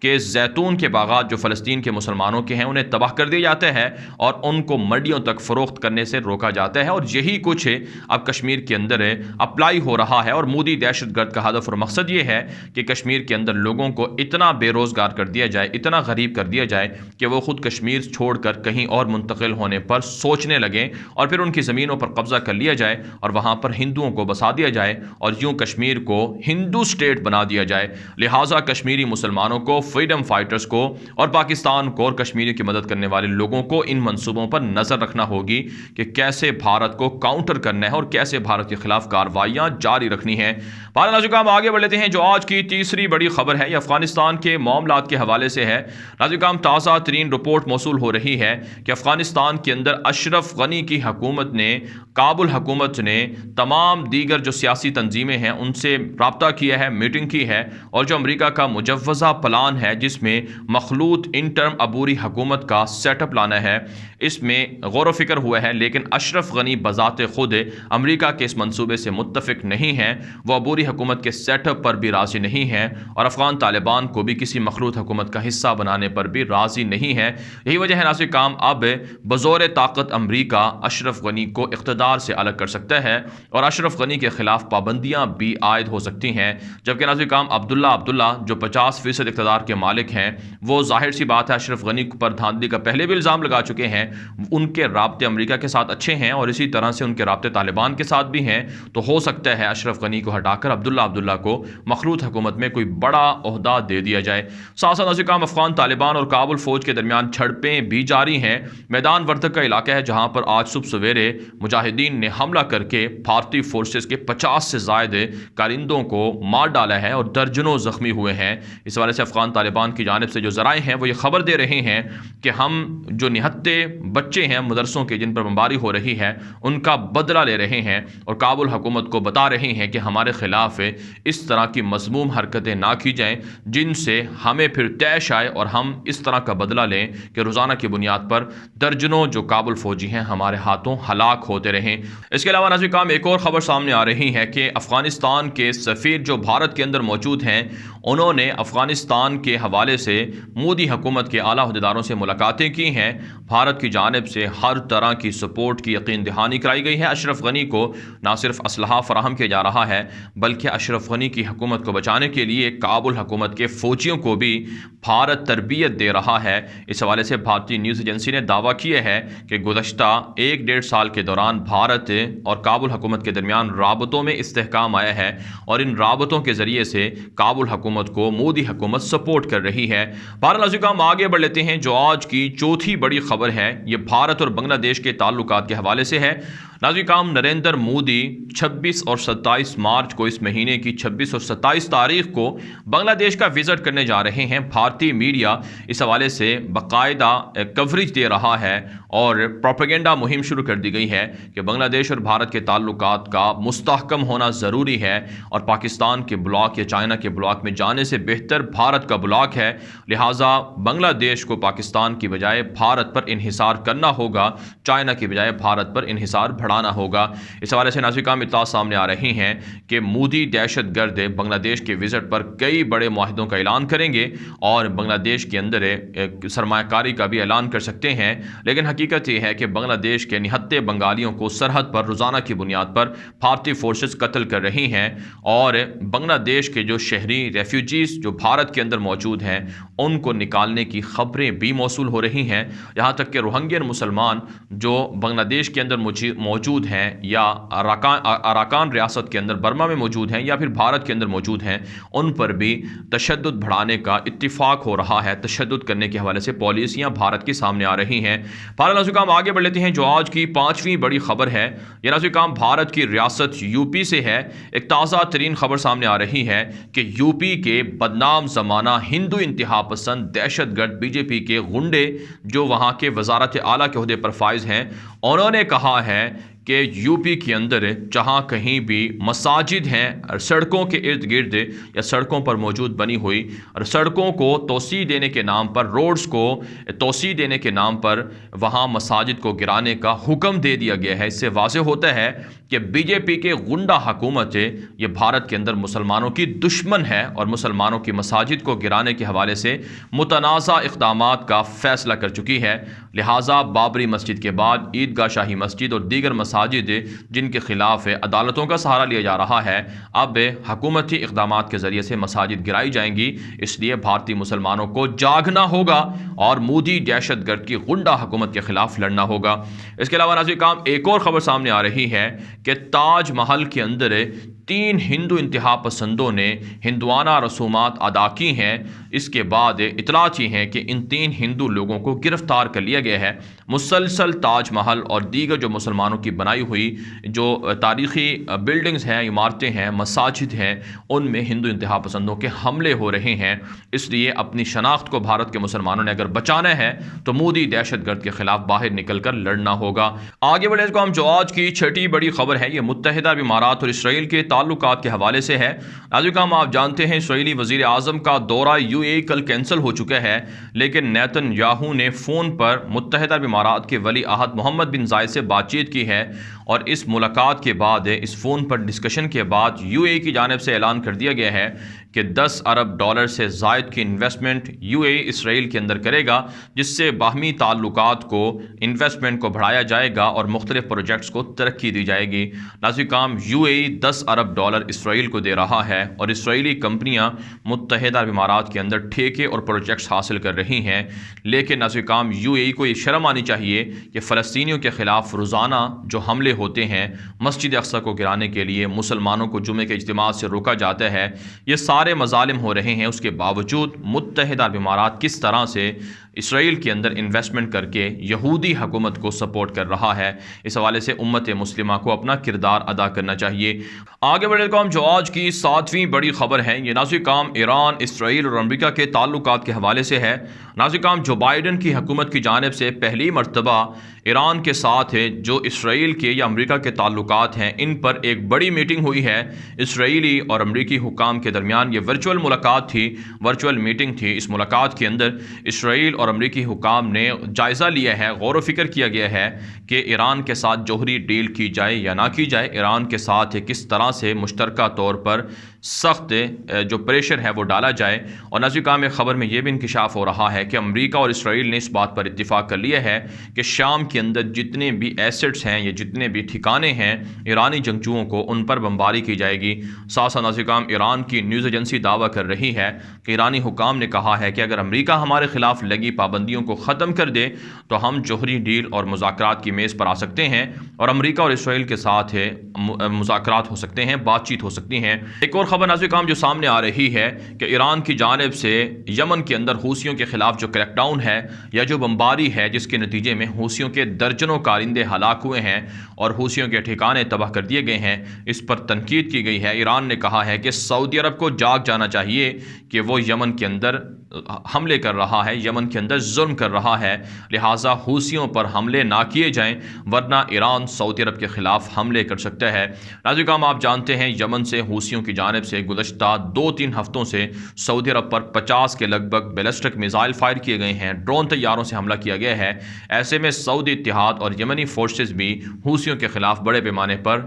کہ زیتون کے باغات جو فلسطین کے مسلمانوں کے ہیں انہیں تباہ کر دیا جاتا ہے اور ان کو منڈیوں تک فروخت کرنے سے روکا جاتا ہے، اور یہی کچھ اب کشمیر کے اندر اپلائی ہو رہا ہے۔ اور مودی دہشت گرد کا ہدف اور مقصد یہ ہے کہ کشمیر کے اندر لوگوں کو اتنا بے روزگار کر دیا جائے، اتنا غریب کر دیا جائے کہ وہ خود کشمیر چھوڑ کر کہیں اور منتقل ہونے پر سوچنے لگیں، اور پھر ان کی زمینوں پر قبضہ کر لیا جائے اور وہاں پر ہندوؤں کو بسا دیا جائے اور یوں کشمیر کو ہندو سٹیٹ بنا دیا جائے۔ لہٰذا کشمیری مسلمانوں کو، فریڈم فائٹرز کو اور پاکستان کو اور کشمیری کی مدد کرنے والے لوگوں کو ان منصوبوں پر نظر رکھنا ہوگی کہ کیسے بھارت کو کاؤنٹر کرنا ہے اور کیسے بھارت کے خلاف کارروائیاں جاری رکھنی ہیں۔ ناظرین ہم آگے بڑھ لیتے ہیں۔ جو آج کی تیسری بڑی خبر ہے یہ افغانستان کے معاملات کے حوالے سے ہے۔ ناظرین تازہ ترین رپورٹ موصول ہو رہی ہے کہ افغانستان کے اندر اشرف غنی کی حکومت نے، کابل حکومت نے تمام دیگر جو سیاسی تنظیمیں ہیں ان سے رابطہ کیا ہے، میٹنگ کی ہے، اور جو امریکہ کا مجوزہ پلان ہے جس میں مخلوط انٹرم عبوری حکومت کا سیٹ اپ لانا ہے، اس میں غور و فکر ہوا ہے، لیکن اشرف غنی بذات خود امریکہ کے اس منصوبے سے متفق نہیں ہیں، وہ عبوری حکومت کے سیٹ اپ پر بھی راضی نہیں ہیں اور افغان طالبان کو بھی کسی مخلوط حکومت کا حصہ بنانے پر بھی راضی نہیں ہے۔ یہی وجہ ہے ناظرین کام اب بزور طاقت امریکہ اشرف غنی کو اقتدار سے الگ کر سکتا ہے اور اشرف غنی کے خلاف پابندیاں بھی عائد ہو سکتی ہیں، جبکہ ناظرین کام عبداللہ جو 50% اقتدار کے مالک ہیں وہ ظاہر سی بات ہے اشرف غنی پر دھاندلی کا پہلے بھی الزام لگا چکے ہیں، ان کے رابطے امریکہ کے ساتھ اچھے ہیں اور اسی طرح سے ان کے رابطے طالبان کے ساتھ بھی ہیں، تو ہو سکتا ہے اشرف غنی کو ہٹا کر عبداللہ کو مخلوط حکومت میں کوئی بڑا عہدہ دے دیا جائے۔ ساتھ ساتھ ناظرین افغان طالبان اور کابل فوج کے درمیان جھڑپیں بھی جاری ہیں۔ میدان وردک کا علاقہ ہے جہاں پر آج صبح سویرے مجاہدین نے حملہ کر کے بھارتی فورسز کے 50 سے زائد کارندوں کو مار ڈالا ہے اور درجنوں زخمی ہوئے ہیں۔ اس حوالے سے افغان طالبان کی جانب سے جو ذرائع ہیں وہ یہ خبر دے رہے ہیں کہ ہم جو نہتے بچے ہیں مدرسوں کے جن پر بمباری ہو رہی ہے ان کا بدلہ لے رہے ہیں اور کابل حکومت کو بتا رہے ہیں کہ ہمارے خلاف اس طرح کی مذموم حرکتیں نہ کی جائیں جن سے ہمیں پھر طیش آئے اور ہم اس طرح کا بدلہ لیں کہ روزانہ کی بنیاد پر درجنوں جو کابل فوجی ہیں ہمارے ہاتھوں ہلاک ہوتے رہیں۔ اس کے علاوہ ناظرین کام ایک اور خبر سامنے آ رہی ہے کہ افغانستان کے سفیر جو بھارت کے اندر موجود ہیں انہوں نے افغانستان کے حوالے سے مودی حکومت کے اعلیٰ عہدیداروں سے ملاقاتیں کی ہیں۔ بھارت کی جانب سے ہر طرح کی سپورٹ کی یقین دہانی کرائی گئی ہے۔ اشرف غنی کو نہ صرف اسلحہ فراہم کیا جا رہا ہے بلکہ اشرف غنی کی حکومت کو بچانے کے لیے کابل حکومت کے فوجیوں کو بھی بھارت تربیت دے رہا ہے۔ اس حوالے سے بھارتی نیوز ایجنسی نے دعویٰ کیا ہے کہ گزشتہ 1-1.5 سال کے دوران بھارت اور کابل حکومت کے درمیان رابطوں میں استحکام آیا ہے اور ان رابطوں کے ذریعے سے کابل حکومت کو مودی حکومت سپورٹ کر رہی ہے۔ ناظرین ہم آگے بڑھ لیتے ہیں۔ جو آج کی چوتھی بڑی خبر ہے یہ بھارت اور بنگلہ دیش کے تعلقات کے حوالے سے ہے۔ ناظرین کام نریندر مودی 26 اور 27 مارچ کو اس مہینے کی 26 اور 27 تاریخ کو بنگلہ دیش کا وزٹ کرنے جا رہے ہیں۔ بھارتی میڈیا اس حوالے سے باقاعدہ کوریج دے رہا ہے اور پروپیگنڈا مہم شروع کر دی گئی ہے کہ بنگلہ دیش اور بھارت کے تعلقات کا مستحکم ہونا ضروری ہے اور پاکستان کے بلاک یا چائنا کے بلاک میں جانے سے بہتر بھارت کا بلاک ہے، لہٰذا بنگلہ دیش کو پاکستان کی بجائے بھارت پر انحصار کرنا ہوگا، چائنا کی بجائے بھارت پر انحصار بڑھانا ہوگا۔ اس حوالے سے ناظرین اطلاعات سامنے آ رہی ہیں کہ مودی دہشت گرد بنگلہ دیش کے وزٹ پر کئی بڑے معاہدوں کا اعلان کریں گے اور بنگلہ دیش کے اندر سرمایہ کاری کا بھی اعلان کر سکتے ہیں، لیکن حقیقت یہ ہے کہ بنگلہ دیش کے نہتے بنگالیوں کو سرحد پر روزانہ کی بنیاد پر بھارتی فورسز قتل کر رہی ہیں اور بنگلہ دیش کے جو شہری ریفیوجیز جو بھارت کے اندر موجود ہیں ان کو نکالنے کی خبریں بھی موصول ہو رہی ہیں، یہاں تک کہ روہنگین مسلمان جو بنگلہ دیش کے اندر موجود ہیں یا اراکان ریاست کے اندر برما میں موجود ہیں یا پھر بھارت کے اندر موجود ہیں ان پر بھی تشدد بڑھانے کا اتفاق ہو رہا ہے۔ تشدد کرنے کے حوالے سے پالیسیاں بھارت کے سامنے آ رہی ہیں۔ ناظرین آگے بڑھ لیتے ہیں۔ جو آج کی 5ویں بڑی خبر ہے یہ ناظرین بھارت کی ریاست یوپی سے ہے۔ ایک تازہ ترین خبر سامنے آ رہی ہے کہ یوپی کے بدنام زمانہ ہندو انتہا پسند دہشت گرد بی جے پی کے غنڈے جو وہاں کے وزارت اعلیٰ کے عہدے پر فائز ہیں انہوں نے کہا ہے کہ یو پی کے اندر جہاں کہیں بھی مساجد ہیں سڑکوں کے ارد گرد یا سڑکوں پر موجود بنی ہوئی اور سڑکوں کو توسیع دینے کے نام پر، روڈز کو توسیع دینے کے نام پر وہاں مساجد کو گرانے کا حکم دے دیا گیا ہے۔ اس سے واضح ہوتا ہے کہ بی جے پی کے غنڈہ حکومت یہ بھارت کے اندر مسلمانوں کی دشمن ہے اور مسلمانوں کی مساجد کو گرانے کے حوالے سے متنازع اقدامات کا فیصلہ کر چکی ہے۔ لہٰذا بابری مسجد کے بعد عیدگاہ شاہی مسجد اور دیگر مساجد جن کے خلاف عدالتوں کا سہارا لیا جا رہا ہے، اب حکومتی اقدامات کے ذریعے سے مساجد گرائی جائیں گی۔ اس لیے بھارتی مسلمانوں کو جاگنا ہوگا اور مودی دہشت گرد کی غنڈہ حکومت کے خلاف لڑنا ہوگا۔ اس کے علاوہ ناظرین کرام ایک اور خبر سامنے آ رہی ہے کہ تاج محل کے اندر 3 ہندو انتہا پسندوں نے ہندوانہ رسومات ادا کی ہیں۔ اس کے بعد اطلاعات یہ ہیں کہ ان 3 ہندو لوگوں کو گرفتار کر لیا گیا ہے۔ مسلسل تاج محل اور دیگر جو مسلمانوں کی بنائی ہوئی جو تاریخی بلڈنگز ہیں، عمارتیں ہیں، مساجد ہیں، ان میں ہندو انتہا پسندوں کے حملے ہو رہے ہیں۔ اس لیے اپنی شناخت کو بھارت کے مسلمانوں نے اگر بچانا ہے تو مودی دہشت گرد کے خلاف باہر نکل کر لڑنا ہوگا۔ آگے بڑھے کو ہم جو آج کی چھٹی بڑی خبر ہے یہ متحدہ عرب امارات اور اسرائیل کے تعلقات کے حوالے سے ہے۔ ناظرین آپ جانتے ہیں اسرائیلی وزیر اعظم کا دورہ یو اے ای کل کینسل ہو چکا ہے، لیکن نیتن یاہو نے فون پر متحدہ عرب امارات کے ولی عہد محمد بن زائد سے بات چیت کی ہے، اور اس ملاقات کے بعد اس فون پر ڈسکشن کے بعد یو اے ای کی جانب سے اعلان کر دیا گیا ہے کہ $10 ارب سے زائد کی انویسٹمنٹ یو اے ای اسرائیل کے اندر کرے گا، جس سے باہمی تعلقات کو، انویسٹمنٹ کو بڑھایا جائے گا اور مختلف پروجیکٹس کو ترقی دی جائے گی۔ ناظرین کرام یو اے ای $10 ارب اسرائیل کو دے رہا ہے اور اسرائیلی کمپنیاں متحدہ عرب امارات کے اندر ٹھیکے اور پروجیکٹس حاصل کر رہی ہیں، لیکن ناظرین کرام یو اے ای کو یہ شرم آنی چاہیے کہ فلسطینیوں کے خلاف روزانہ جو حملے ہوتے ہیں، مسجد اقصی کو گرانے کے لیے مسلمانوں کو جمعے کے اجتماع سے روکا جاتا ہے، یہ سارے مظالم ہو رہے ہیں، اس کے باوجود متحدہ عرب امارات کس طرح سے اسرائیل کے اندر انویسٹمنٹ کر کے یہودی حکومت کو سپورٹ کر رہا ہے۔ اس حوالے سے امت مسلمہ کو اپنا کردار ادا کرنا چاہیے۔ آگے بڑھے کام جو آج کی 7ویں بڑی خبر ہے یہ ناظرین کام ایران، اسرائیل اور امریکہ کے تعلقات کے حوالے سے ہے۔ ناظرین کام جو بائیڈن کی حکومت کی جانب سے پہلی مرتبہ ایران کے ساتھ ہے جو اسرائیل کے یا امریکہ کے تعلقات ہیں، ان پر ایک بڑی میٹنگ ہوئی ہے اسرائیلی اور امریکی حکام کے درمیان۔ یہ ورچوئل ملاقات تھی، ورچوئل میٹنگ تھی۔ اس ملاقات کے اندر اسرائیل اور امریکی حکام نے جائزہ لیا ہے، غور و فکر کیا گیا ہے کہ ایران کے ساتھ جوہری ڈیل کی جائے یا نہ کی جائے، ایران کے ساتھ کس طرح سے مشترکہ طور پر سخت جو پریشر ہے وہ ڈالا جائے۔ اور ناظرین کرام ایک خبر میں یہ بھی انکشاف ہو رہا ہے کہ امریکہ اور اسرائیل نے اس بات پر اتفاق کر لیا ہے کہ شام کے اندر جتنے بھی ایسٹس ہیں یا جتنے بھی ٹھکانے ہیں ایرانی جنگجوؤں کو، ان پر بمباری کی جائے گی۔ ساتھ ساتھ ناظرین کرام ایران کی نیوز ایجنسی دعویٰ کر رہی ہے کہ ایرانی حکام نے کہا ہے کہ اگر امریکہ ہمارے خلاف لگی پابندیوں کو ختم کر دے تو ہم جوہری ڈیل اور مذاکرات کی میز پر آ سکتے ہیں اور امریکہ اور اسرائیل کے ساتھ مذاکرات ہو سکتے ہیں، بات چیت ہو سکتی ہیں۔ ایک اور خبر ناظرین کرام جو سامنے آ رہی ہے کہ ایران کی جانب سے یمن کے اندر حوثیوں کے خلاف جو کریک ڈاؤن ہے یا جو بمباری ہے، جس کے نتیجے میں حوثیوں کے درجنوں کارندے ہلاک ہوئے ہیں اور حوثیوں کے ٹھکانے تباہ کر دیے گئے ہیں، اس پر تنقید کی گئی ہے۔ ایران نے کہا ہے کہ سعودی عرب کو جاگ جانا چاہیے کہ وہ یمن کے اندر حملے کر رہا ہے، یمن کے اندر ظلم کر رہا ہے، لہٰذا حوثیوں پر حملے نہ کیے جائیں ورنہ ایران سعودی عرب کے خلاف حملے کر سکتا ہے۔ ناظرین کرام آپ جانتے ہیں یمن سے حوثیوں کی جانب سے گزشتہ 2-3 ہفتوں سے سعودی عرب پر 50 کے لگ بھگ بیلسٹک میزائل فائر کیے گئے ہیں، ڈرون طیاروں سے حملہ کیا گیا ہے۔ ایسے میں سعودی اتحاد اور یمنی فورسز بھی حوثیوں کے خلاف بڑے پیمانے پر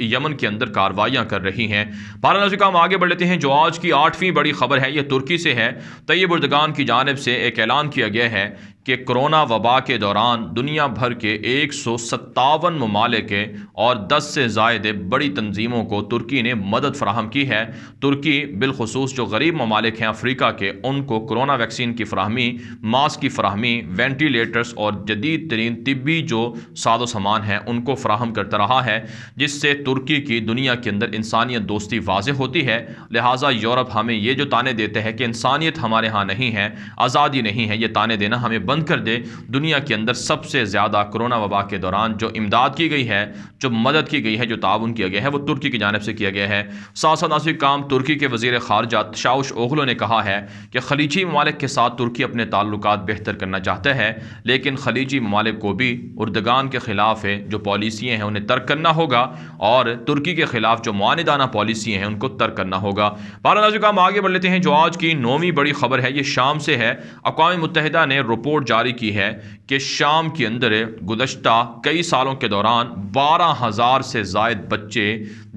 یمن کے اندر کارروائیاں کر رہی ہیں۔ بہرحال ناظرین کرام آگے بڑھ لیتے ہیں جو آج کی 8ویں بڑی خبر ہے یہ ترکی سے ہے۔ طیب اردگان کی جانب سے ایک اعلان کیا گیا ہے کہ کرونا وبا کے دوران دنیا بھر کے 157 ممالک اور 10 سے زائد بڑی تنظیموں کو ترکی نے مدد فراہم کی ہے۔ ترکی بالخصوص جو غریب ممالک ہیں افریقہ کے، ان کو کرونا ویکسین کی فراہمی، ماسک کی فراہمی، وینٹیلیٹرز اور جدید ترین طبی جو ساز و سامان ہیں ان کو فراہم کرتا رہا ہے، جس سے ترکی کی دنیا کے اندر انسانیت دوستی واضح ہوتی ہے۔ لہٰذا یورپ ہمیں یہ جو تانے دیتے ہیں کہ انسانیت ہمارے ہاں نہیں ہے، آزادی نہیں ہے، یہ تانے دینا ہمیں بند بند کر دے۔ دنیا کے اندر سب سے زیادہ کرونا وبا کے دوران جو امداد کی گئی ہے، جو مدد کی گئی ہے، جو تعاون کیا گیا ہے، وہ ترکی کی جانب سے کیا گیا ہے۔ ساتھ ساتھ ناظرین کام ترکی کے وزیر خارجہ چاوش اوغلو نے کہا ہے کہ خلیجی ممالک کے ساتھ ترکی اپنے تعلقات بہتر کرنا چاہتا ہے، لیکن خلیجی ممالک کو بھی اردگان کے خلاف ہے جو پالیسیاں ہیں انہیں ترک کرنا ہوگا، اور ترکی کے خلاف جو معاندانہ پالیسیاں ہیں ان کو ترک کرنا ہوگا۔ بہرحال ناظرین ہم آگے بڑھ لیتے ہیں۔ جو آج کی 9ویں بڑی خبر ہے یہ شام سے ہے۔ اقوام متحدہ نے رپورٹ جاری کی ہے کہ شام کے اندر گزشتہ کئی سالوں کے دوران 12,000 سے زائد بچے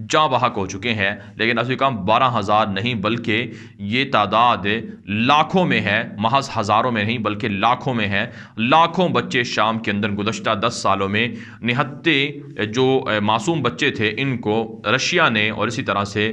جاں بحق ہو چکے ہیں، لیکن ناظرین 12,000 نہیں بلکہ یہ تعداد لاکھوں میں ہے، محض ہزاروں میں نہیں بلکہ لاکھوں میں ہے۔ لاکھوں بچے شام کے اندر گزشتہ 10 سالوں میں نہتے جو معصوم بچے تھے ان کو رشیا نے اور اسی طرح سے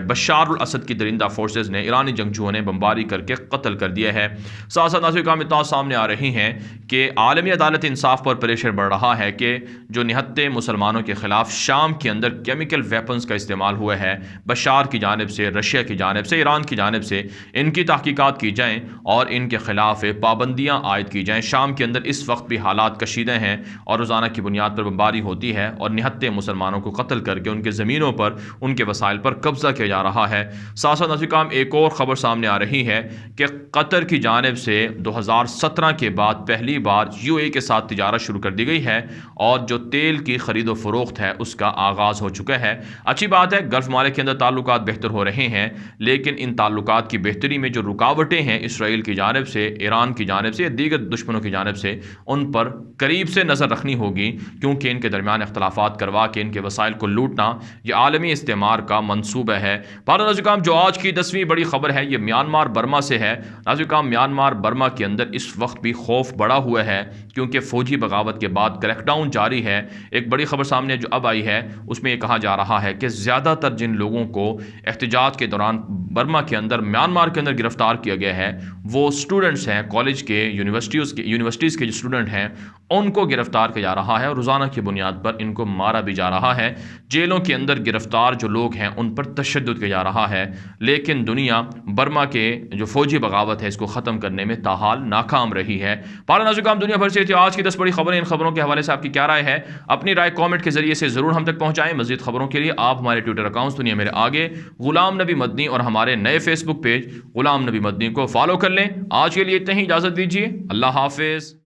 بشار الاسد کی درندہ فورسز نے، ایرانی جنگجوؤں نے بمباری کر کے قتل کر دیا ہے۔ ساتھ ساتھ ناظرین اطلاعات سامنے آ رہی ہیں کہ عالمی عدالت انصاف پر پریشر بڑھ رہا ہے کہ جو نہتے مسلمانوں کے خلاف شام کے اندر کیمیکل ویپنز کا استعمال ہوا ہے بشار کی جانب سے، رشیا کی جانب سے، ایران کی جانب سے، ان کی تحقیقات کی جائیں اور ان کے خلاف پابندیاں عائد کی جائیں۔ شام کے اندر اس وقت بھی حالات کشیدہ ہیں اور روزانہ کی بنیاد پر بمباری ہوتی ہے اور نہتے مسلمانوں کو قتل کر کے ان کے زمینوں پر، ان کے وسائل پر قبضہ کیا جا رہا ہے۔ ساتھ ساتھ ناظرین ایک اور خبر سامنے آ رہی ہے کہ قطر کی جانب سے 2017 کے بعد پہلی بار UAE کے ساتھ تجارت شروع کر دی گئی ہے اور جو تیل کی خرید و فروخت ہے اس کا آغاز ہو چکا ہے۔ اچھی بات ہے، گلف ممالک کے اندر تعلقات بہتر ہو رہے ہیں، لیکن ان تعلقات کی بہتری میں جو رکاوٹیں ہیں اسرائیل کی جانب سے، ایران کی جانب سے یا دیگر دشمنوں کی جانب سے، ان پر قریب سے نظر رکھنی ہوگی، کیونکہ ان کے درمیان اختلافات کروا کے ان کے وسائل کو لوٹنا یہ عالمی استعمار کا منصوبہ ہے۔ بہرحال ناظرین جو آج کی 10ویں بڑی خبر ہے یہ میانمار برما سے ہے۔ ناظرین میانمار برما کے اندر اس وقت بھی خوف بڑا ہوا ہے کیونکہ فوجی بغاوت کے بعد کریک ڈاؤن جاری ہے۔ ایک بڑی خبر سامنے جو اب آئی ہے اس میں یہ کہا جا رہا ہے کہ زیادہ تر جن لوگوں کو احتجاج کے دوران برما کے اندر، میانمار کے اندر گرفتار کیا گیا ہے وہ اسٹوڈنٹس ہیں، کالج کے، یونیورسٹیز کے جو اسٹوڈنٹ ہیں ان کو گرفتار کیا جا رہا ہے اور روزانہ کی بنیاد پر ان کو مارا بھی جا رہا ہے۔ جیلوں کے اندر گرفتار جو لوگ ہیں ان پر تشدد کیا جا رہا ہے، لیکن دنیا برما کے جو فوجی بغاوت ہے اس کو ختم کرنے میں تاحال ناکام رہی ہے۔ بہرحال ناظرین دنیا بھر سے آج کی 10 بڑی خبریں، ان خبروں کے حوالے سے آپ کی کیا رائے ہے؟ اپنی رائے کامنٹ کے ذریعے سے ضرور ہم تک پہنچائیں۔ مزید خبروں کے لیے آپ ہمارے ٹویٹر اکاؤنٹس دنیا میرے آگے، غلام نبی مدنی اور ہمارے نئے فیس بک پیج غلام نبی مدنی کو فالو کر لیں۔ آج کے لیے اتنا ہی، اجازت دیجیے، اللہ حافظ۔